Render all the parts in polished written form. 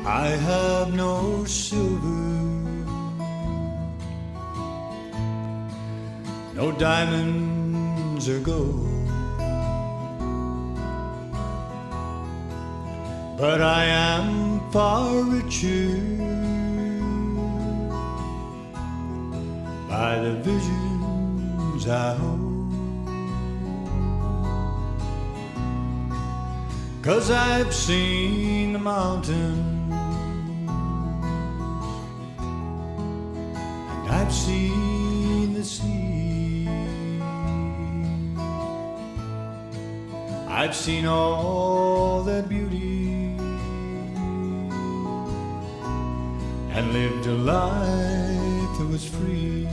I have no silver, no diamonds or gold, but I am far richer by the visions I hold. 'Cause I've seen the mountains and I've seen the sea. I've seen all that beauty and lived a life that was free.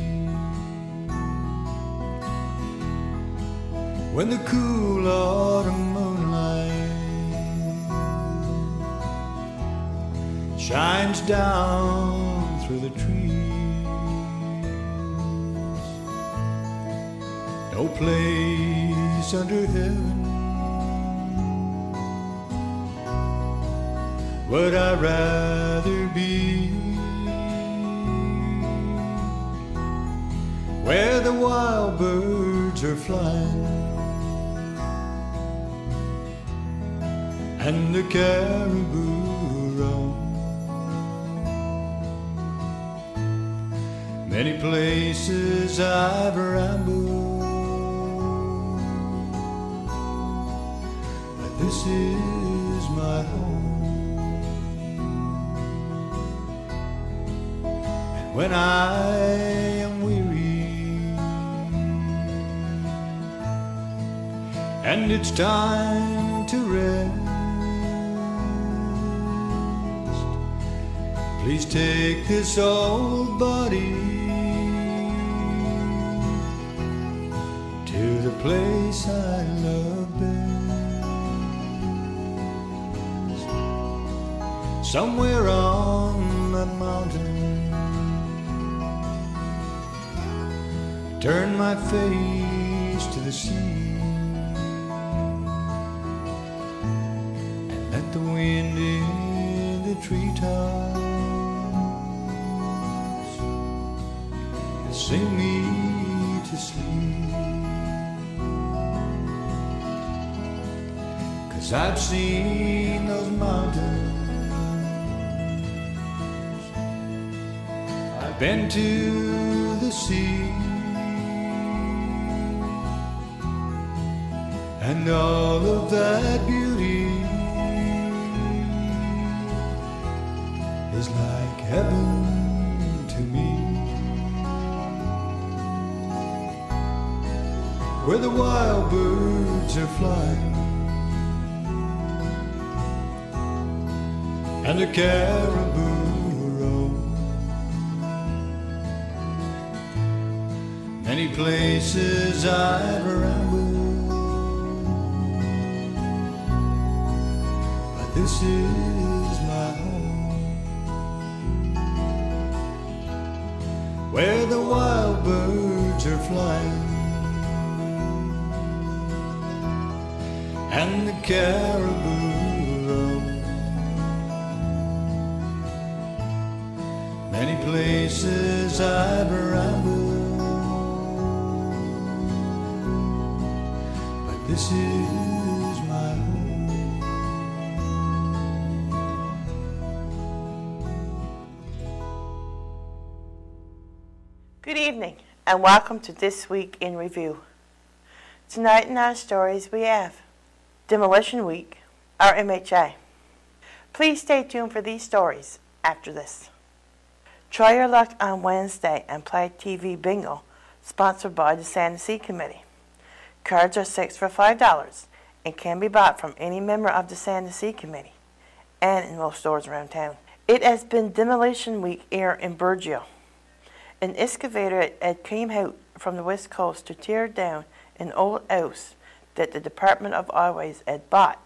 When the cool autumn moonlight shines down through the trees, no place under heaven would I rather be, where the wild birds are flying and the caribou roam. Many places I've rambled, but this is my home. And when I am weary and it's time to rest, please take this old body to the place I love best, somewhere on that mountain. Turn my face to the sea and let the wind in the treetops sing me to sleep. 'Cause I've seen those mountains, I've been to the sea, and all of that beauty is like heaven to me. Where the wild birds are flying and the caribou roam. Many places I've rambled, but this is my home, where the wild birds are flying and the caribou roam. Many places I've rambled, but this is my home. Good evening and welcome to This Week in Review. Tonight in our stories we have Demolition Week, our MHA. Please stay tuned for these stories after this. Try your luck on Wednesday and play TV Bingo, sponsored by the Santa Sea Committee. Cards are 6 for $5 and can be bought from any member of the Santa Sea Committee and in most stores around town. It has been Demolition Week here in Burgeo. An excavator had came out from the west coast to tear down an old house that the Department of Highways had bought.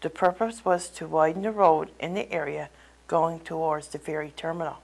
The purpose was to widen the road in the area going towards the ferry terminal.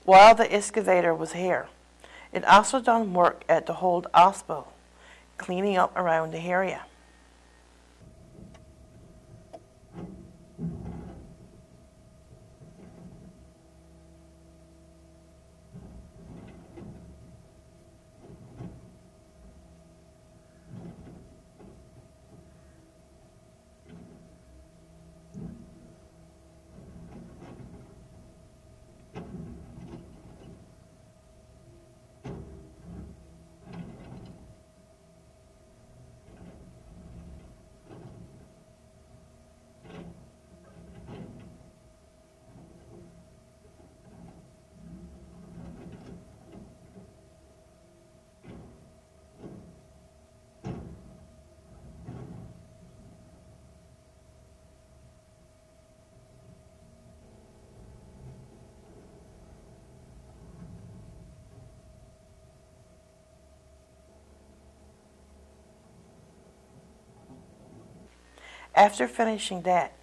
while the excavator was here. It also done work at the Hold Hospital, cleaning up around the area. After finishing that,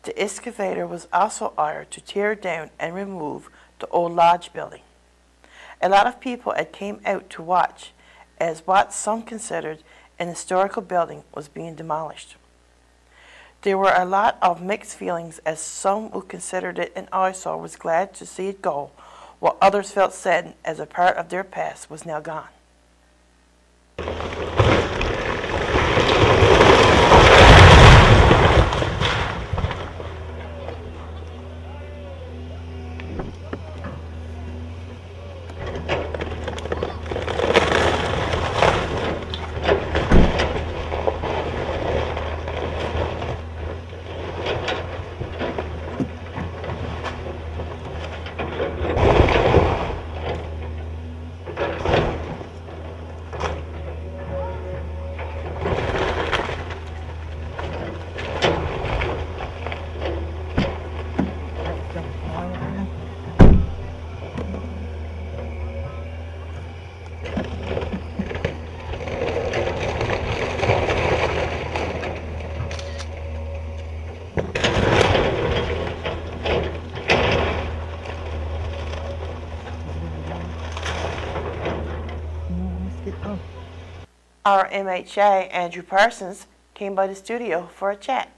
the excavator was also ordered to tear down and remove the old lodge building. A lot of people had came out to watch as what some considered an historical building was being demolished. There were a lot of mixed feelings, as some who considered it an eyesore was glad to see it go, while others felt saddened as a part of their past was now gone. Our MHA Andrew Parsons came by the studio for a chat.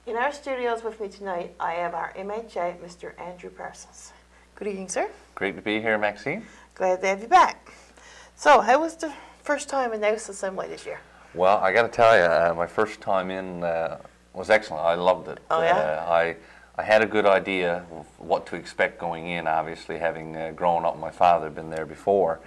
In our studios with me tonight, I have our MHA, Mr. Andrew Parsons. Good evening, sir. Great to be here, Maxine. Glad to have you back. So, how was the first time in House Assembly this year? Well, I got to tell you, my first time in was excellent. I loved it. Oh, yeah? I had a good idea of what to expect going in. Obviously, having grown up, my father had been there before.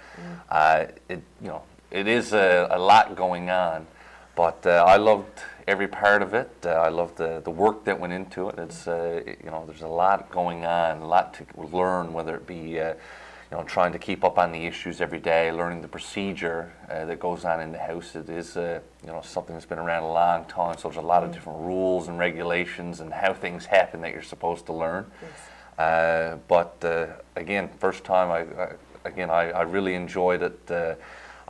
It is a lot going on, but I loved every part of it. I loved the work that went into it. It's there's a lot going on, a lot to learn, whether it be trying to keep up on the issues every day, learning the procedure that goes on in the House. It is something that's been around a long time, so there's a lot of different rules and regulations and how things happen that you're supposed to learn. Yes. Again, first time, I really enjoyed it.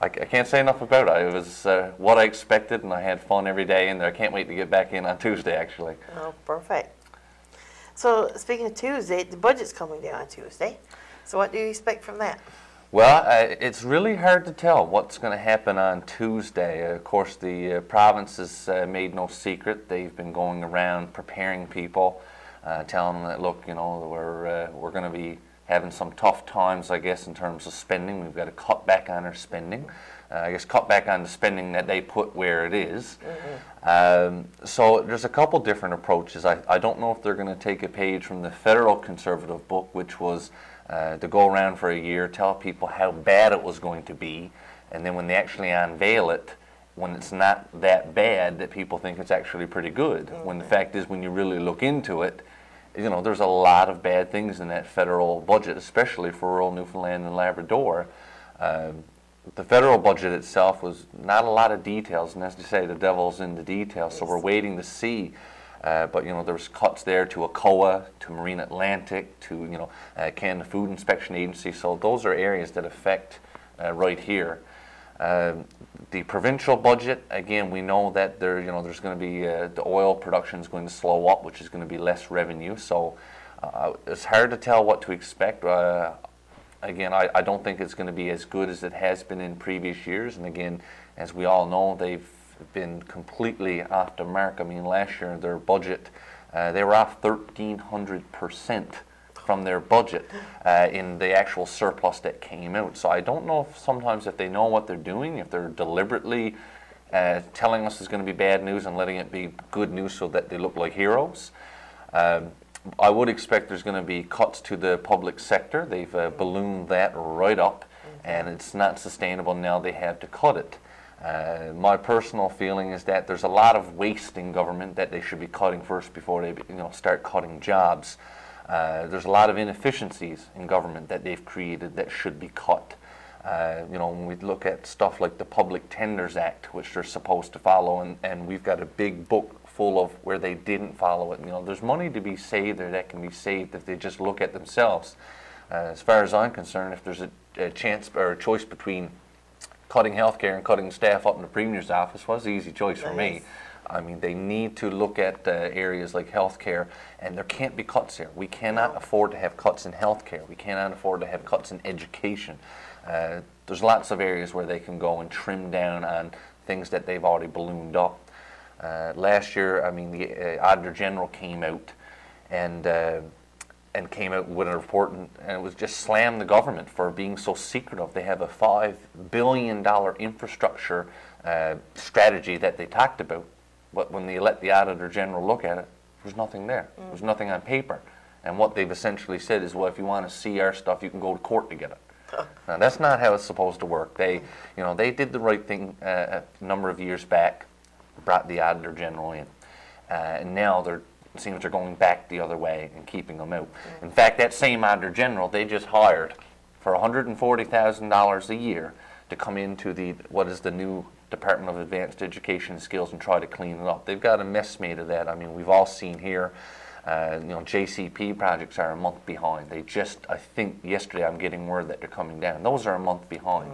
I can't say enough about it. It was what I expected, and I had fun every day in there. I can't wait to get back in on Tuesday, actually. Oh, perfect. So, speaking of Tuesday, the budget's coming down on Tuesday. So what do you expect from that? Well, it's really hard to tell what's going to happen on Tuesday. Of course, the province has made no secret. They've been going around preparing people, telling them that, look, we're going to be having some tough times, I guess, in terms of spending. We've got to cut back on our spending. Cut back on the spending that they put where it is. Mm-hmm. So there's a couple different approaches. I don't know if they're going to take a page from the federal conservative book, which was to go around for a year, tell people how bad it was going to be, and then when they actually unveil it, when it's not that bad, that people think it's actually pretty good. Mm-hmm. When the fact is, when you really look into it, there's a lot of bad things in that federal budget, especially for rural Newfoundland and Labrador. The federal budget itself was not a lot of details, and as you say, the devil's in the details, so we're waiting to see. But there's cuts there to ACOA, to Marine Atlantic, to Canada Food Inspection Agency. So those are areas that affect right here. The provincial budget, again, we know that there's going to be the oil production is going to slow up, which is going to be less revenue. So It's hard to tell what to expect. Again, I don't think it's going to be as good as it has been in previous years. And again, as we all know, they've been completely off the mark. I mean, last year their budget, they were off 1,300% from their budget in the actual surplus that came out. So I don't know if sometimes if they know what they're doing, if they're deliberately telling us it's going to be bad news and letting it be good news so that they look like heroes. I would expect there's going to be cuts to the public sector. They've ballooned that right up, and it's not sustainable now. They have to cut it. My personal feeling is that there's a lot of waste in government that they should be cutting first before they start cutting jobs. There's a lot of inefficiencies in government that they've created that should be cut. When we look at stuff like the Public Tenders Act, which they're supposed to follow, and we've got a big book full of where they didn't follow it. There's money to be saved there that can be saved if they just look at themselves. As far as I'm concerned, if there's a chance or a choice between cutting healthcare and cutting staff up in the Premier's office, was the easy choice for me. I mean, they need to look at areas like healthcare, and there can't be cuts here. We cannot afford to have cuts in healthcare. We cannot afford to have cuts in education. There's lots of areas where they can go and trim down on things that they've already ballooned up. Last year, I mean, the Auditor General came out and came out with a report, and it was just slammed the government for being so secretive. They have a $5 billion infrastructure strategy that they talked about, but when they let the Auditor General look at it, there's nothing there. There's nothing on paper. And what they've essentially said is, well, if you want to see our stuff, you can go to court to get it. Now, that's not how it's supposed to work. They did the right thing a number of years back, brought the Auditor General in, and now it seems they're going back the other way and keeping them out. In fact, that same Auditor General, they just hired for $140,000 a year to come into what is the new Department of Advanced Education and Skills and try to clean it up. They've got a mess made of that. I mean, we've all seen here, JCP projects are a month behind. I think yesterday I'm getting word that they're coming down. Those are a month behind.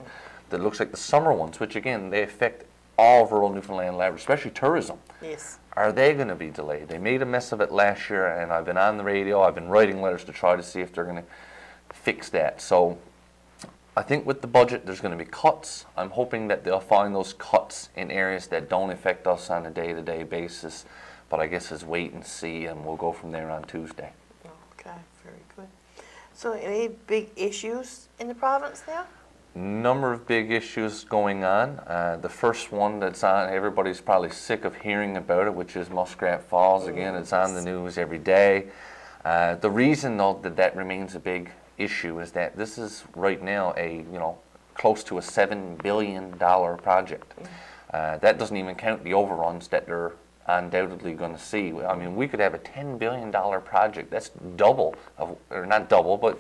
That looks like the summer ones, which again, they affect all of rural Newfoundland and Labrador, especially tourism. Yes. Are they going to be delayed? They made a mess of it last year, and I've been on the radio, I've been writing letters to try to see if they're going to fix that. So I think with the budget there's going to be cuts. I'm hoping that they'll find those cuts in areas that don't affect us on a day-to-day basis, but I guess it's wait and see, and we'll go from there on Tuesday. Okay, very good. So any big issues in the province now? Number of big issues going on. The first one that's on, everybody's probably sick of hearing about it, which is Muskrat Falls. Again, it's on the news every day. The reason, though, that remains a big issue is that this is right now close to a $7 billion project. That doesn't even count the overruns that they're undoubtedly going to see. I mean, we could have a $10 billion project. That's double, or not double, but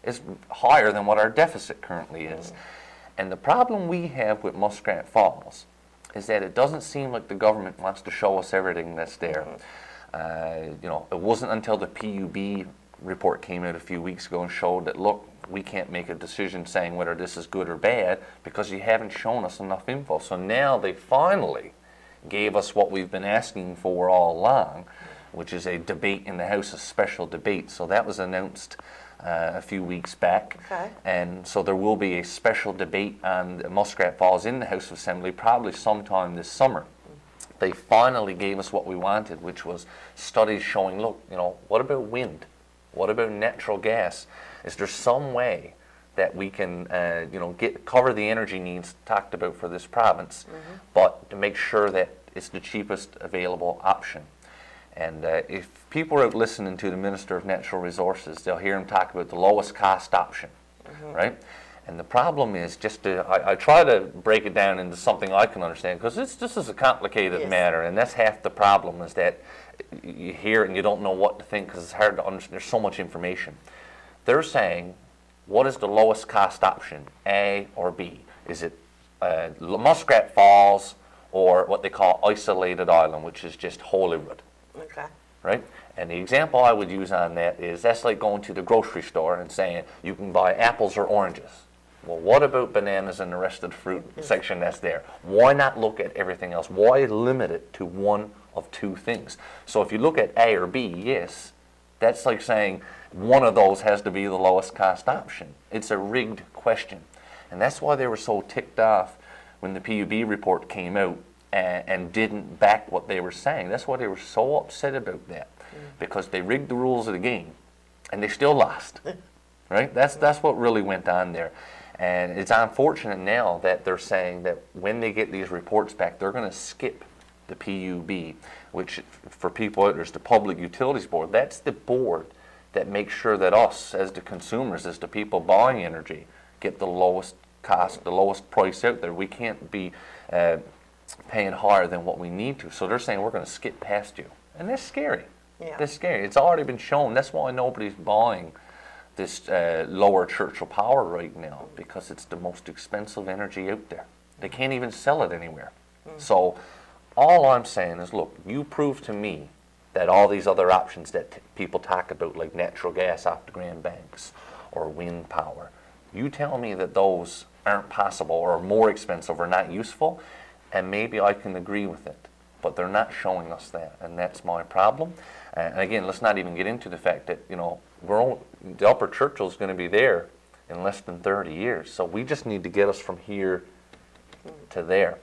is higher than what our deficit currently is. And the problem we have with Muskrat Falls is that it doesn't seem like the government wants to show us everything that's there. It wasn't until the PUB report came out a few weeks ago and showed that, look, we can't make a decision saying whether this is good or bad because you haven't shown us enough info. So now they finally gave us what we've been asking for all along, which is a debate in the House, a special debate. So that was announced a few weeks back, and so there will be a special debate on Muskrat Falls in the House of Assembly probably sometime this summer. They finally gave us what we wanted, which was studies showing, look, what about wind? What about natural gas? Is there some way that we can cover the energy needs talked about for this province, but to make sure that it's the cheapest available option? And if people are out listening to the Minister of Natural Resources, they'll hear him talk about the lowest cost option, right? And the problem is I try to break it down into something I can understand, because this is a complicated matter, and that's half the problem, is that you hear it and you don't know what to think because it's hard to understand. There's so much information. They're saying, what is the lowest cost option, A or B? Is it Muskrat Falls or what they call isolated island, which is just Holyrood? Okay. Right? And the example I would use on that is that's like going to the grocery store and saying you can buy apples or oranges. Well, what about bananas and the rest of the fruit section that's there? Why not look at everything else? Why limit it to one of two things? So if you look at A or B, yes, That's like saying one of those has to be the lowest cost option. It's a rigged question. And that's why they were so ticked off when the PUB report came out and didn't back what they were saying. That's why they were so upset about that, because they rigged the rules of the game and they still lost. Right? That's what really went on there. And it's unfortunate now that they're saying that when they get these reports back, they're going to skip the PUB, which for people, there's the Public Utilities Board. That's the board that makes sure that us, as the consumers, as the people buying energy, get the lowest cost, the lowest price out there. We can't be paying higher than what we need to. So they're saying we're going to skip past you. And that's scary. Yeah. That's scary. It's already been shown. That's why nobody's buying this lower Churchill power right now, because it's the most expensive energy out there. They can't even sell it anywhere. So all I'm saying is, look, you prove to me that all these other options that people talk about, like natural gas off the Grand Banks or wind power, you tell me that those aren't possible or more expensive or not useful, and maybe I can agree with it. But they're not showing us that, and that's my problem. And again, let's not even get into the fact that, you know, the Upper Churchill is going to be there in less than 30 years. So we just need to get us from here to there.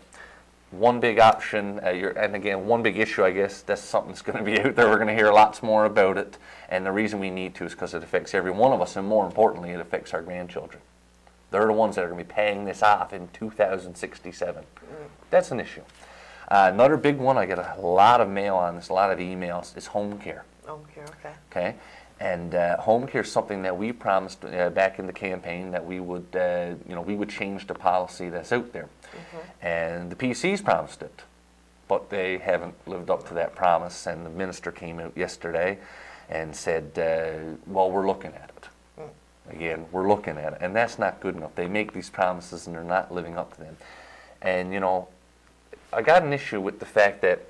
One big option, and again, one big issue, I guess, that's something that's going to be out there. We're going to hear lots more about it. And the reason we need to is because it affects every one of us, and more importantly, it affects our grandchildren. They're the ones that are going to be paying this off in 2067. That's an issue. Another big one, I get a lot of mail on this, a lot of emails, is home care. Home care, okay. Okay, and home care is something that we promised back in the campaign that we would, we would change the policy that's out there, and the PCs promised it, but they haven't lived up to that promise. And the minister came out yesterday and said, "Well, we're looking at it." Again, we're looking at it, and that's not good enough. They make these promises and they're not living up to them, and I got an issue with the fact that,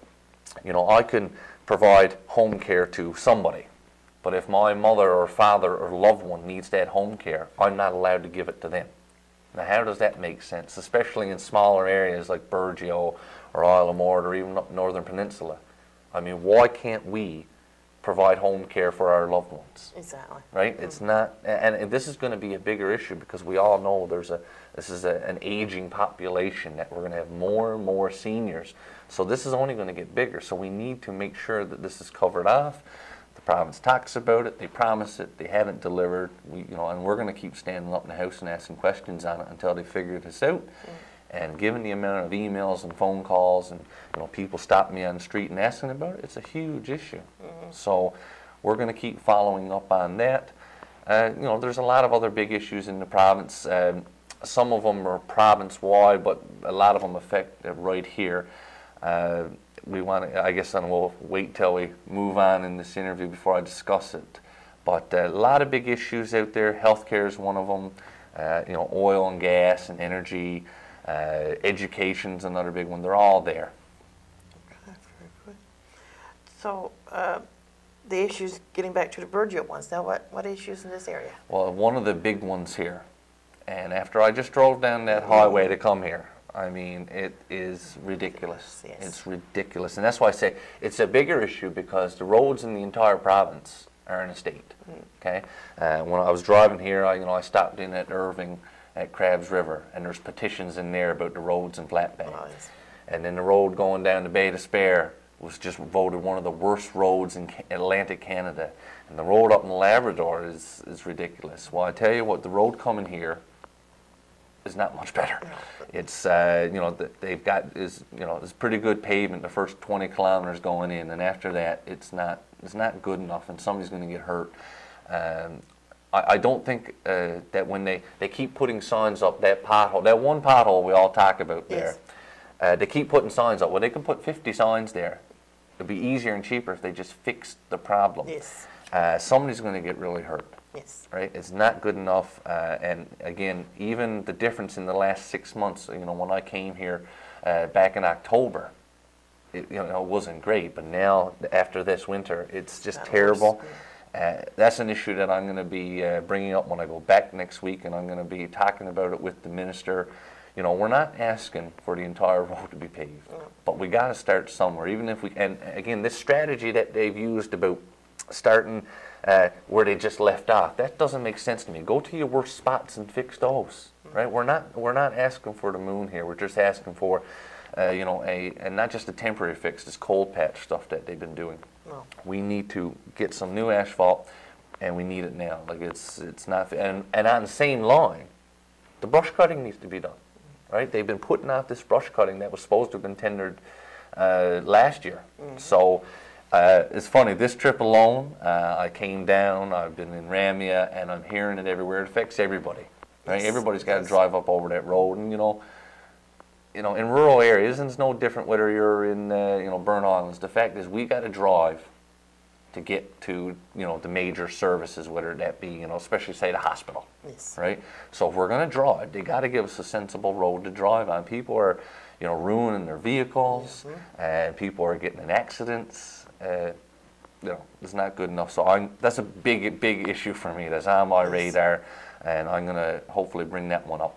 I can provide home care to somebody, but if my mother or father or loved one needs that home care, I'm not allowed to give it to them. Now, how does that make sense, especially in smaller areas like Burgeo or Isle of Mort or even up Northern Peninsula? I mean, why can't we provide home care for our loved ones? Exactly. Right? It's not, and this is going to be a bigger issue because we all know this is an aging population, that we're going to have more and more seniors. So this is only going to get bigger. So we need to make sure that this is covered off. The province talks about it, they promise it, they haven't delivered. And we're going to keep standing up in the House and asking questions on it until they figure this out. And given the amount of emails and phone calls and people stopping me on the street and asking about it, it's a huge issue. So we're going to keep following up on that. There's a lot of other big issues in the province. Some of them are province-wide, but a lot of them affect right here. We want to, I guess, and we'll wait till we move on in this interview before I discuss it. But a lot of big issues out there. Healthcare is one of them. Oil and gas and energy. Education's another big one. They're all there. Okay, very good. So the issues, getting back to the Burgeo ones, now what issues in this area? Well, one of the big ones here, and after I just drove down that highway to come here, I mean, it is ridiculous. Yes. It's ridiculous. And that's why I say it's a bigger issue, because the roads in the entire province are in a state. Okay? When I was driving here, I stopped in at Irving at Crabs River, and there's petitions in there about the roads in Flatbank. Oh, yes. And then the road going down to Bay Despair was just voted one of the worst roads in Atlantic Canada. And the road up in Labrador is ridiculous. Well, I tell you what, the road coming here is not much better. It's they've got it's pretty good pavement the first 20 kilometers going in, and after that it's not good enough, and somebody's going to get hurt. I don't think that when they keep putting signs up, that one pothole we all talk about there, they keep putting signs up. Well, they can put 50 signs there. It'd be easier and cheaper if they just fixed the problem. Yes. Somebody's going to get really hurt. Yes. Right? It's not good enough. And again, even the difference in the last 6 months, when I came here back in October, it wasn't great. But now, after this winter, it's just terrible. That's an issue that I'm going to be bringing up when I go back next week, and I'm going to be talking about it with the minister. We're not asking for the entire road to be paved, but we got to start somewhere. Even if we, and again, this strategy that they've used about starting where they just left off. That doesn't make sense to me. Go to your worst spots and fix those. Right? We're not asking for the moon here. We're just asking for, you know, and not just a temporary fix. This cold patch stuff that they've been doing. No. We need to get some new asphalt, and we need it now. Like it's not. And on the same line, the brush cutting needs to be done. Right? They've been putting out this brush cutting that was supposed to have been tendered last year. So it's funny. This trip alone, I came down. I've been in Ramia, and I'm hearing it everywhere. It affects everybody. Right? Yes. Everybody's got to drive up over that road, and you know, in rural areas, and it's no different whether you're in you know, Burn Islands. The fact is, we got to drive to get to, you know, the major services, whether that be, you know, especially say the hospital. Yes. Right. So if we're going to drive, they got to give us a sensible road to drive on. People are, you know, ruining their vehicles, and people are getting in accidents. You know, it's not good enough. So that's a big issue for me. That's on my radar. And I'm going to hopefully bring that one up.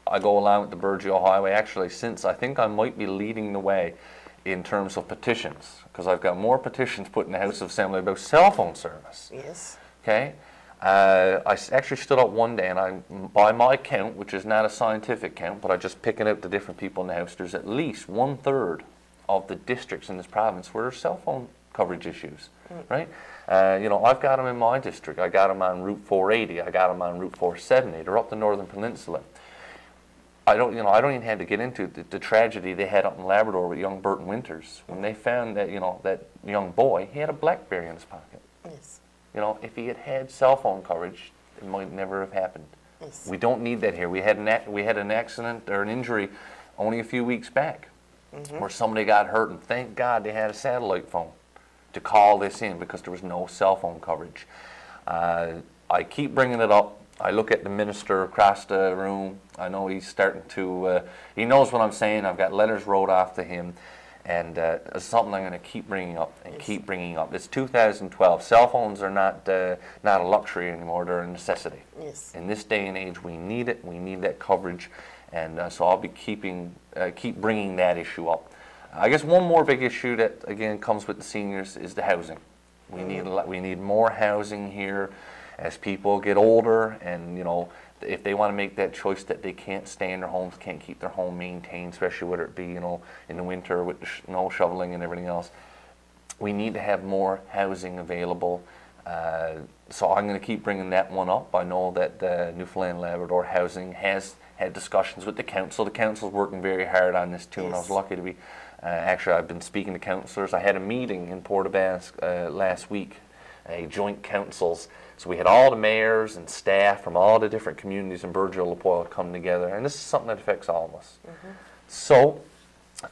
I go along with the Burgeo Highway, actually, since I think I might be leading the way in terms of petitions, because I've got more petitions put in the House of Assembly about cell phone service. Yes. Okay? I actually stood up one day, and by my count, which is not a scientific count, but I'm just picking out the different people in the House, there's at least 1/3 of the districts in this province where there's cell phone coverage issues, right? You know, I've got them in my district. I got them on Route 480. I got them on Route 470. They're up the Northern Peninsula. I don't even have to get into the tragedy they had up in Labrador with young Burton Winters when they found that, you know, that young boy, he had a BlackBerry in his pocket. Yes. You know, if he had had cell phone coverage, it might never have happened. Yes. We don't need that here. We had an accident or an injury only a few weeks back where somebody got hurt, and thank God they had a satellite phone to call this in because there was no cell phone coverage. I keep bringing it up. I look at the minister across the room. I know he's starting to, he knows what I'm saying. I've got letters wrote off to him, and it's something I'm going to keep bringing up and keep bringing up. It's 2012. Cell phones are not a luxury anymore. They're a necessity. Yes. In this day and age, we need it. We need that coverage, and so I'll be keep bringing that issue up. I guess one more big issue that again comes with the seniors is the housing. We need more housing here as people get older, and you know, if they want to make that choice that they can't stay in their homes, can't keep their home maintained, especially whether it be, you know, in the winter with the snow shoveling and everything else, we need to have more housing available. So I'm going to keep bringing that one up. I know that the Newfoundland Labrador Housing has had discussions with the council. The council's working very hard on this too, and I was lucky to be. Actually, I've been speaking to councillors. I had a meeting in Port aux Basques last week, a joint councils. So we had all the mayors and staff from all the different communities in Burgeo-Lapoil come together, and this is something that affects all of us. So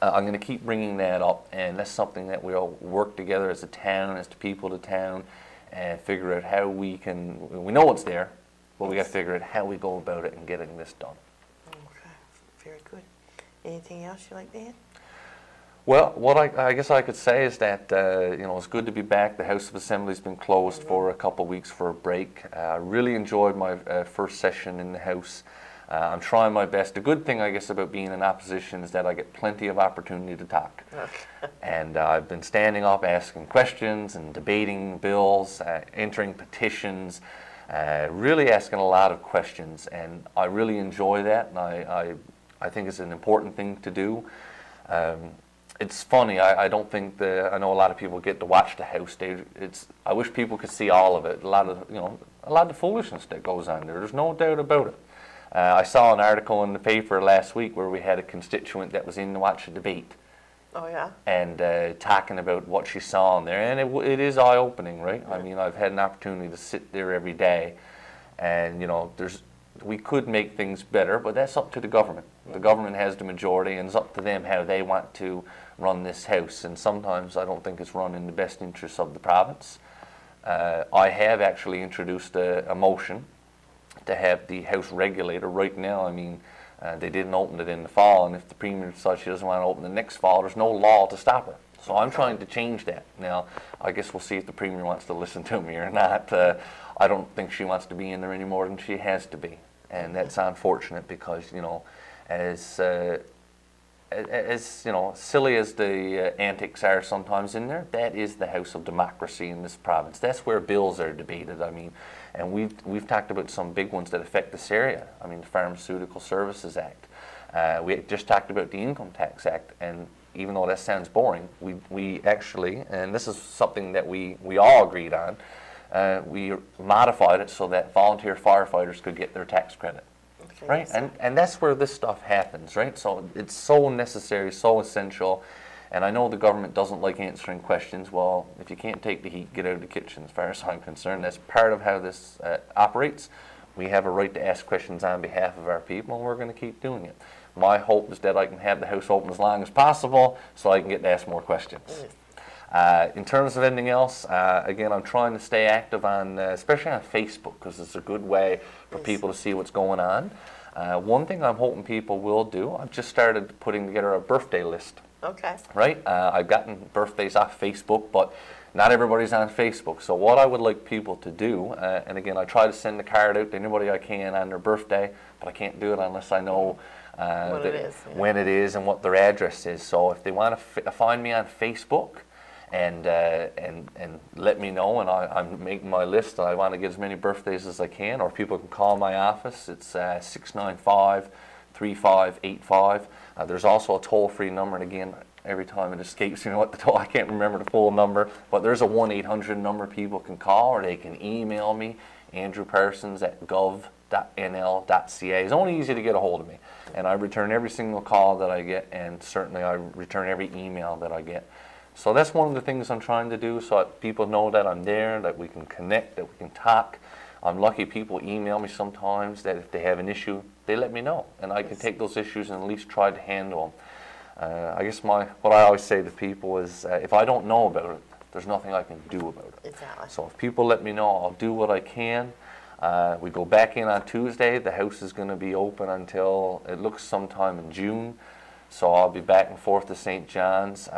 I'm going to keep bringing that up, and that's something that we'll work together as a town, as the people of the town, and figure out how we can. We know it's there, but we got to figure out how we go about it and getting this done. Okay, very good. Anything else you'd like to add? Well, what I guess I could say is that you know, it's good to be back. The House of Assembly's been closed for a couple of weeks for a break. I really enjoyed my first session in the House. I'm trying my best. The good thing, I guess, about being in opposition is that I get plenty of opportunity to talk. And I've been standing up, asking questions and debating bills, entering petitions, really asking a lot of questions. And I really enjoy that, and I think it's an important thing to do. It's funny. I don't think I know a lot of people get to watch the House. I wish people could see all of it. A lot of the foolishness that goes on there. There's no doubt about it. I saw an article in the paper last week where we had a constituent that was in to watch a debate. Oh yeah. And talking about what she saw in there, and it is eye-opening, right? I mean, I've had an opportunity to sit there every day, and you know, we could make things better, but that's up to the government. The government has the majority, and it's up to them how they want to run this House. And sometimes I don't think it's run in the best interests of the province. I have actually introduced a motion to have the House regulator right now. I mean, they didn't open it in the fall, and if the Premier decides she doesn't want to open the next fall, there's no law to stop her. So I'm trying to change that. Now, I guess we'll see if the Premier wants to listen to me or not. I don't think she wants to be in there any more than she has to be. And that's unfortunate because, you know, as as you know, silly as the antics are sometimes in there, that is the house of democracy in this province. That's where bills are debated. I mean, and we've talked about some big ones that affect this area. I mean, the Pharmaceutical Services Act. We just talked about the Income Tax Act, and even though that sounds boring, we actually, and this is something that we all agreed on, we modified it so that volunteer firefighters could get their tax credit. Okay, right? Yes. And that's where this stuff happens, right? So it's so necessary, so essential. And I know the government doesn't like answering questions. Well, if you can't take the heat, get out of the kitchen, as far as I'm concerned. That's part of how this operates. We have a right to ask questions on behalf of our people, and we're going to keep doing it. My hope is that I can have the house open as long as possible so I can get to ask more questions. In terms of anything else, again, I'm trying to stay active on, especially on Facebook, because it's a good way for people to see what's going on. One thing I'm hoping people will do, I've just started putting together a birthday list. Okay. Right? I've gotten birthdays off Facebook, but not everybody's on Facebook. So what I would like people to do, and again, I try to send the card out to anybody I can on their birthday, but I can't do it unless I know when it is and what their address is. So if they want to find me on Facebook and let me know, and I'm making my list, and I want to get as many birthdays as I can, or people can call my office. It's 695-3585. There's also a toll-free number, and again, every time it escapes me what I can't remember the full number, but there's a 1-800 number people can call, or they can email me, andrewparsons@gov.nl.ca. It's only easy to get a hold of me, and I return every single call that I get, and certainly I return every email that I get. So that's one of the things I'm trying to do, so that people know that I'm there, that we can connect, that we can talk. I'm lucky people email me sometimes that if they have an issue, they let me know, and I can take those issues and at least try to handle them. I guess what I always say to people is, if I don't know about it, there's nothing I can do about it. Exactly. So if people let me know, I'll do what I can. We go back in on Tuesday. The house is going to be open until, it looks, sometime in June. So I'll be back and forth to St. John's.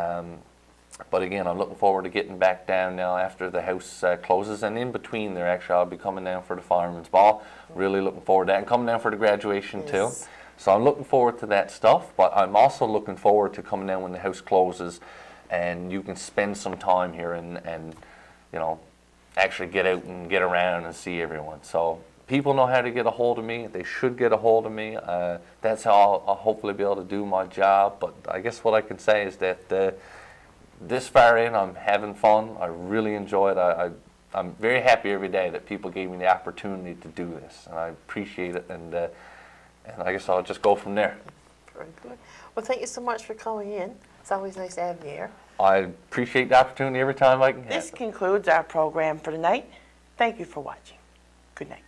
But again, I'm looking forward to getting back down now after the house closes. And in between there, actually, I'll be coming down for the Fireman's Ball. Really looking forward to that. And coming down for the graduation too. So I'm looking forward to that stuff. But I'm also looking forward to coming down when the house closes, and you can spend some time here and you know, actually get out and get around and see everyone. So people know how to get a hold of me. They should get a hold of me. That's how I'll hopefully be able to do my job. But I guess what I can say is that this far in, I'm having fun. I really enjoy it. I'm very happy every day that people gave me the opportunity to do this, and I appreciate it. And I guess I'll just go from there. Very good. Well, thank you so much for calling in. It's always nice to have you here. I appreciate the opportunity every time I can have it. This concludes our program for tonight. Thank you for watching. Good night.